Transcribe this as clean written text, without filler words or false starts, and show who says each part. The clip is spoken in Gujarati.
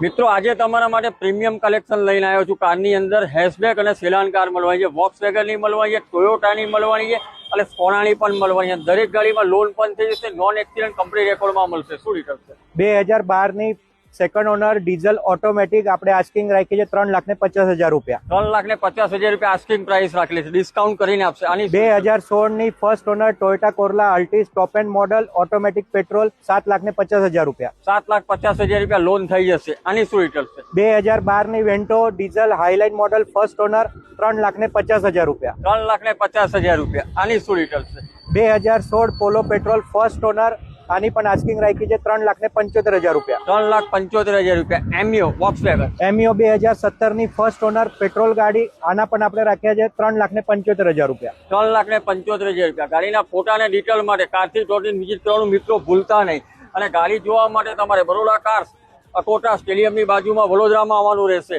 Speaker 1: મિત્રો આજે તમારા માટે પ્રીમિયમ કલેક્શન લઈને આવ્યો છું। કારની અંદર હેશબેક અને સેલાન કાર મળવાની છે, વોક્સવેગનની મળવાની છે, ટોયોટાની મળવાની છે અને સોનાની પણ મળવાની છે। દરેક ગાડીમાં લોન પણ થઈ જશે, નોન એક્સિડન્ટ કંપની રેકોર્ડમાં મળશે। શું ડિટેલ છે?
Speaker 2: 2012 ની સેકન્ડ ઓનર ડીઝલ ઓટોમેટિક આપણે આસ્કિંગ રાખી છે 3,50,000 રૂપિયા।
Speaker 1: 3,50,000 રૂપિયા આસ્કિંગ પ્રાઇસ રાખેલી છે, ડિસ્કાઉન્ટ કરીને આપશે। આની
Speaker 2: 2016 ની first owner Toyota Corolla Altis top end model automatic petrol 7,50,000 રૂપિયા।
Speaker 1: 7,50,000 રૂપિયા લોન થઈ જશે। આની શું ડિટેલ છે?
Speaker 2: 2012 ની Vento diesel highlight model first owner 3,50,000 રૂપિયા।
Speaker 1: 3,50,000 રૂપિયા। આની શું ડિટેલ છે?
Speaker 2: 2016 પોલો પેટ્રોલ ફર્સ્ટ ઓનર, આની પણ આસ્કિંગ રાખી છે 3,75,000 રૂપિયા।
Speaker 1: 3,75,000 રૂપિયા। એમિયો વોક્સવેગન
Speaker 2: એમિયો 2017 ની ફર્સ્ટ ઓનર પેટ્રોલ ગાડી, આના પણ આપણે રાખ્યા છે 3,75,000 રૂપિયા।
Speaker 1: 3,75,000 રૂપિયા। ગાડીના ફોટા અને ડિટેલ માટે કારથી ટોટી વિઝિટ કરવાનું મિત્રો ભૂલતા નહીં। અને ગાડી જોવા માટે તમારે બરોડા કાર્સ અકોટા સ્ટેડિયમની બાજુમાં વડોદરામાં આવવાનું રહેશે।